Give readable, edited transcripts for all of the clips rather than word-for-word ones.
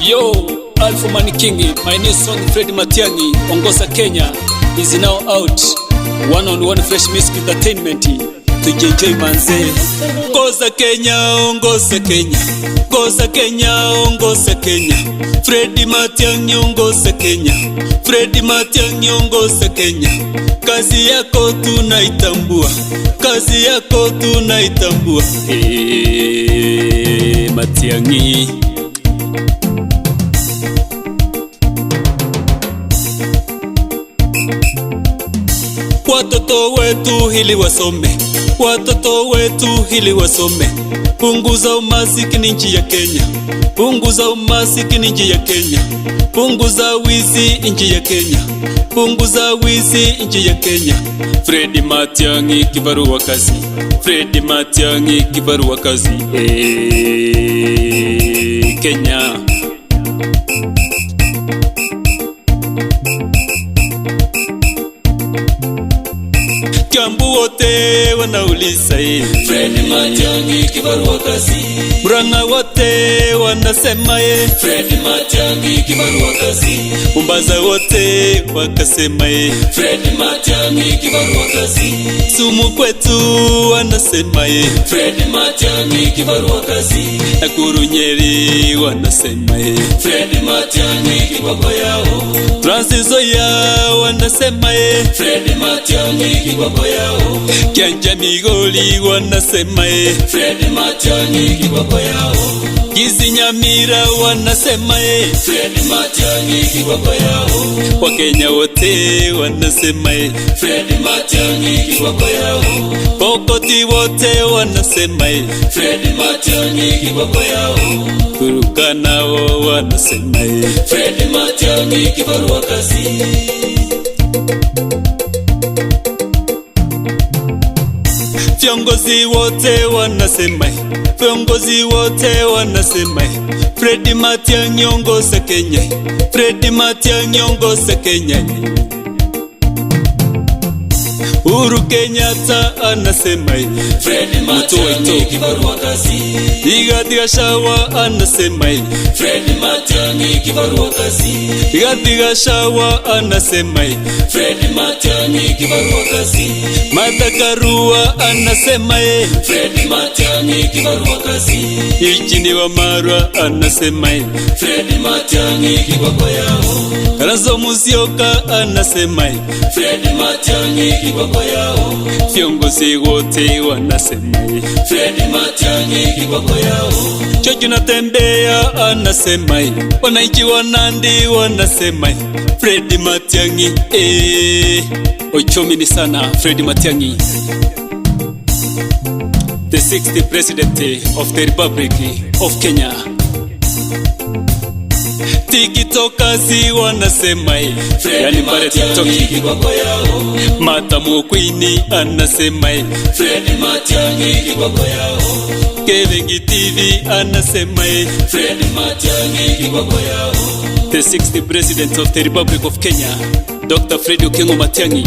Yo, Alpha Man King, my new song Fred Matiang'i, Ongoza Kenya, is now out. One-on-one fresh music entertainment to enjoy manze. Ongoza Kenya, Ongoza Kenya, Ongoza Kenya, Ongoza Kenya. Fred Matiang'i, Ongoza Kenya, Fred Matiang'i, Ongoza Kenya. Kazi yako tunaitambua, kazi yako tunaitambua. Matiang'i. Watoto wetu hili wasome, watoto wetu hili wasome. Punguza umasikini nchi ya Kenya, punguza umasikini nchi ya Kenya. Punguza wizi nchi ya Kenya, punguza wizi nchi ya Kenya. Fred Matiang'i kibarua kazi, Fred Matiang'i kibarua kazi. Kenya. Kiambu wote wanauliza Fred Matiang'i kibarua kazi. Murang'a wote wanasema Fred Matiang'i kibarua kazi. Mombasa wote wakasema Fred Matiang'i kibarua kazi. Sumu kwetu wanasema Fred Matiang'i kibarua kazi. Nakuru Nyeri wanasema Fred Matiang'i kiboko yao. Trans Nzoia wanasema Fred Matiang'i kiboko yao. Kianja Migoli wanasema Fred Matiang'i kiboko yao. Kisii Nyamira wanasema Fred Matiang'i kiboko yao. Wakenya wote wanasema Fred Matiang'i kiboko yao. Pokoti wote wanasema Fred Matiang'i kiboko yao. Turkana wanasema Fred Matiang'i kibarua kazi. Viongozi wote wanasema, viongozi wote wanasema Fred Matiang'i ongoza Kenya, Fred Matiang'i ongoza Kenya. Uhuru Kenyatta anasema Fred Matiang'i kibarua kazi. Rigathi Gachagua anasema Fred Matiang'i kibarua kazi. Rigathi Gachagua anasema Fred Matiang'i kibarua kazi. Martha Karua anasema Fred Matiang'i kibarua kazi. Eugene Wamalwa anasema Fred Matiang'i kiboko yao. Kalonzo Musyoka anasema Fred Matiang'i kiboko yao. Viongozi wote wanasema Fred Matiang'i kiboko yao. George Natembeya anasema wananchi wa Nandi wanasema Fred Matiang'i. Ochomini sana Fred Matiang'i, the 60th president of the Republic of Kenya. TikTokers wanasema Fred Matiang'i kiboko yao. Martha Mukwini anasema Fred Matiang'i kiboko yao. Kevin TV anasema Fred Matiang'i kiboko yao. the 60th president of the Republic of Kenya, Dr. Fred Okengo Matiang'i.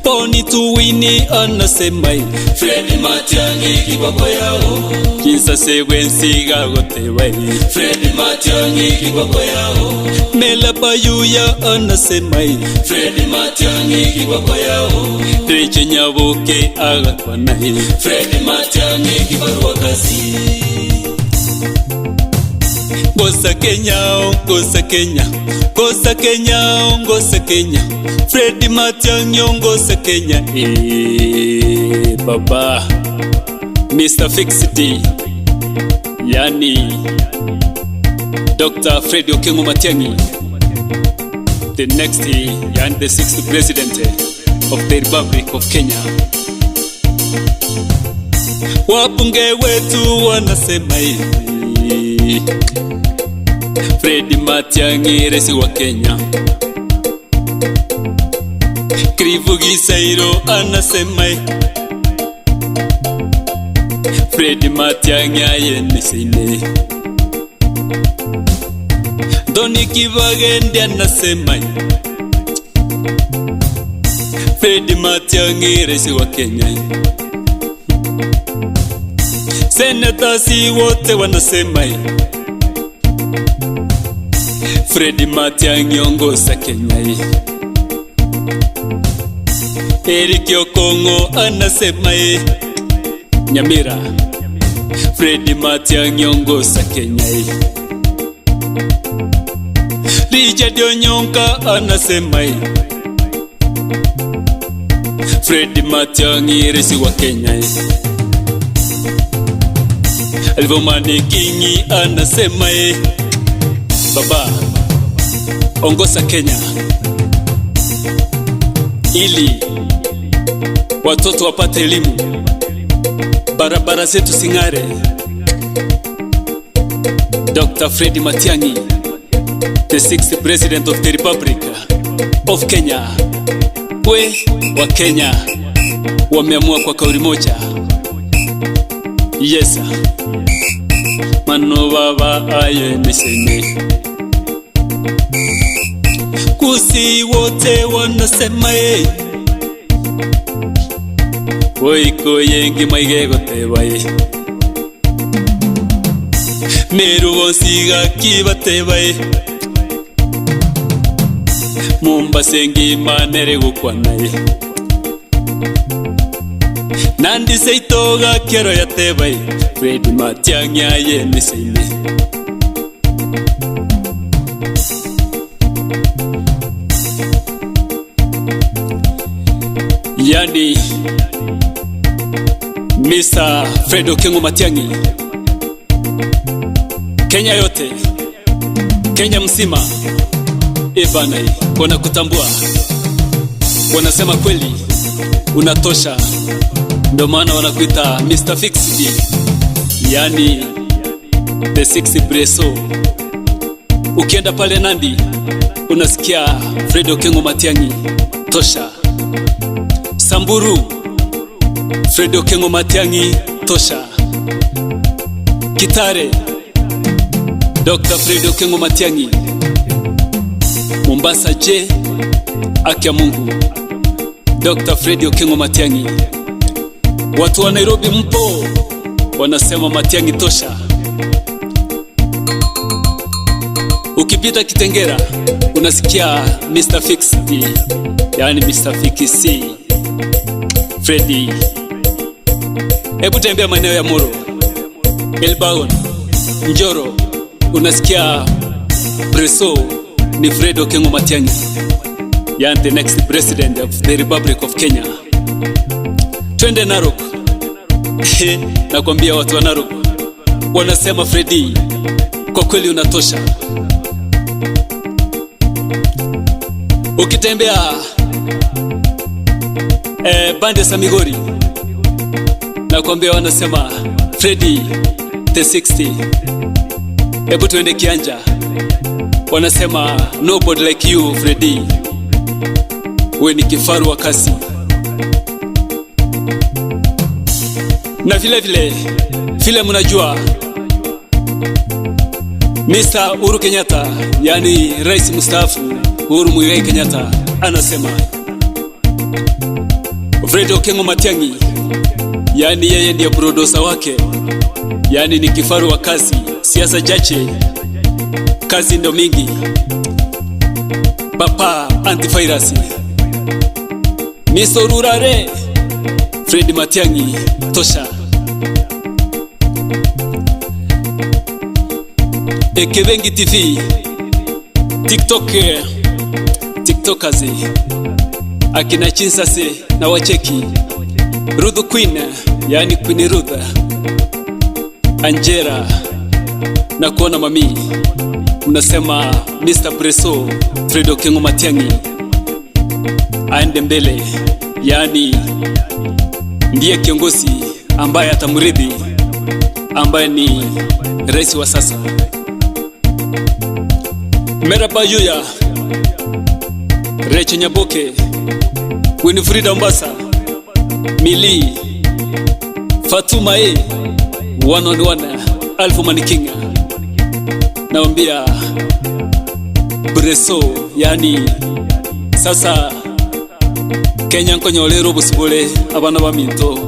Poni Tuwini anasema Fred Matiang'i kiboko yao. Kinsa Sewensi gagotewa Fred Matiang'i kiboko yao. Mela Bayuya anasema Fred Matiang'i kiboko yao. Rachel Nyaboke agatwana Fred Matiang'i kibarua kazi. Ongoza Kenya, Ongoza Kenya, Ongoza Kenya, Ongoza Kenya. Fred Matiang'i ongoza Kenya. Baba Mr. Fixed, yani Dr. Fred Okengo Matiang'i, the next and the 6th president of the Republic of Kenya. Wabunge wetu wanasema Fred Matiang'i rais wa Kenya. Krivu Gisairo anasema Fred Matiang'i ayenesine. Doni Kibagende anasema Fred Matiang'i rais wa Kenya. senators wote wanasema Fred Matiang'i ongoza Kenya. Eric Okongo anasema Nyamira, Fred Matiang'i ongoza Kenya. Richard Onyonka anasema Fred Matiang'i rais wa Kenya. Alvo Manikingi anasema baba ongoza Kenya ili watoto wapate elimu, barabara zetu singare. Dr. Fred Matiang'i, the 6th President of the Republic of Kenya. We wa Kenya wameamua kwa kauli moja. Yes, mano baba aye niseme. Kusi wote wanasema Oiko yengi maigego tebaye. Meru wonsiga kibatebaye. Mumbasengi manere gukwanaye. Nandi seitoga kero yatebaye. Fred Matiang'i aye niseme. Yani Mr. Fred Okengo Matiang'i, Kenya yote, Kenya msima Ebana wanakutambua, wanasema kweli unatosha, ndio maana wanakuita Mr. Fixed, yani the 6th Breso. Ukienda pale Nandi unasikia Fred Okengo Matiang'i tosha. Samburu, Fred Okengo Matiang'i tosha. Kitare, Dr. Fred Okengo Matiang'i. Mombasa je, akia Mungu, Dr. Fred Okengo Matiang'i. Watu wa Nairobi mpo wanasema Matiang'i tosha. Ukipita Kitengera unasikia Mr. Fixed, yani Mr. Fixi Freddy. Hebu tembea maeneo ya Moro, Elbagon, Njoro, unasikia Breso ni Fred Okengo Matiang'i, yani the next president of the Republic of Kenya. Twende Narok. Nakwambia watu wa Narok wanasema Freddy kwa kweli unatosha. Ukitembea Bande sa Migori, nakwambia wanasema Freddy the 60. Hebu tuende Kianja, wanasema nobody like you Freddy, we ni kifaru wa kasi. Na vile mnajua Mr. Uhuru Kenyatta, yani rais mstaafu Uhuru Muigai Kenyatta, anasema Fred Okengo Matiang'i, yani yeye ndiye producer wake, yani ni kifaru wa kazi. Siasa chache, kazi ndo mingi. Papa antivirus misorurare. Fred Matiang'i tosha. Ekebengi TV, TikTokers, akina Chinsase na wacheki. Ruth Queen, yani Queen Ruth, Angela na kuona mami, unasema Mr. Breso Fred Okengo Matiang'i aende mbele, yani ndiye kiongozi ambaye atamridhi, ambaye ni rais wa sasa. Meraba Yuya, Recho Nyaboke, Winifrida Mbasa, Mili, Fatuma one on one, Alfu Manikinga. Naambia Breso, yani sasa Kenya nkonyolero busibule abana baminto.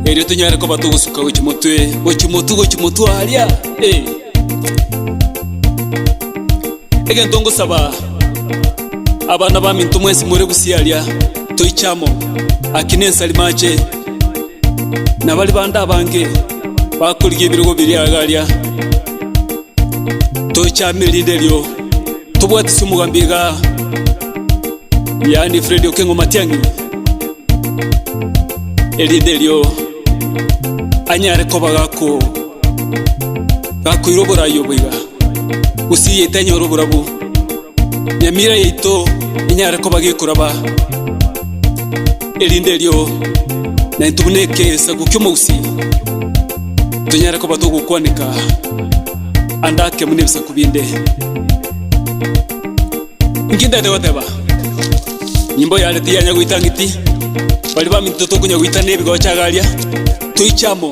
Eri tunyare ko batugusuka gochimotwe alia Ege ndongo saba abana ba mintu mwese muri gusialia toichamo akinensa limache na bali banda bange bakuliye birugo biri agalia toichamilinde lyo tubwatise umugambiga yani Fred Okengo Matiang'i elinde lyo anyare ko bagako bakwirobora yobiga usiye tanyoro burabu nyamira yito inyare ko bagikuraba elinde lyo na intubuneke sagukyo musi tunyare ko batugukwanika andake munebisa kubinde nginda de wateba nyimbo ya leti yanya guitangiti bali ba mintoto kunya guitane bigo cyagalia tuichamo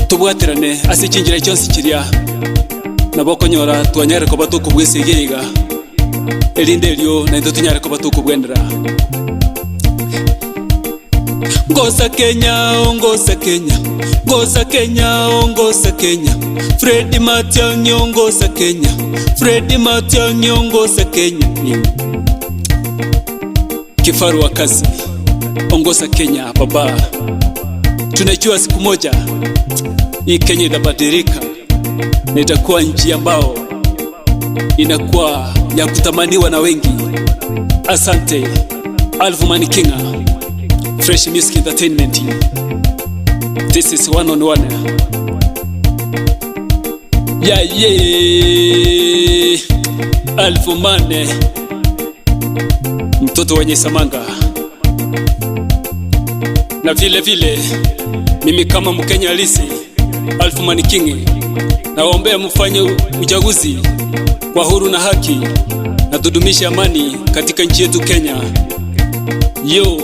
tubwaterane asikingira cyose kiria nabokonyora twanyare ko batukubwisegeiga elinde lyo na ndo tunyare ko batukubwendera Ngoza Kenya, ongoza Kenya, ngoza Kenya, ongoza Kenya. Fred Matiang'i ongoza Kenya, Fred Matiang'i ongoza Kenya. Kifaru wa kazi, ongoza Kenya baba. Tunajua siku moja hii Kenya itabadilika na itakuwa nchi ambao inakuwa ya kutamaniwa na wengi. Asante Alfu Manikinga, Fresh Music Entertainment. This is one on one. Yeah. Alfu Mane, mtoto wenye samanga. Na vile mimi kama Mkenya halisi Alfu Manikinga nawaombea mfanye uchaguzi kwa huru na haki na tudumishe amani katika nchi yetu Kenya. Yo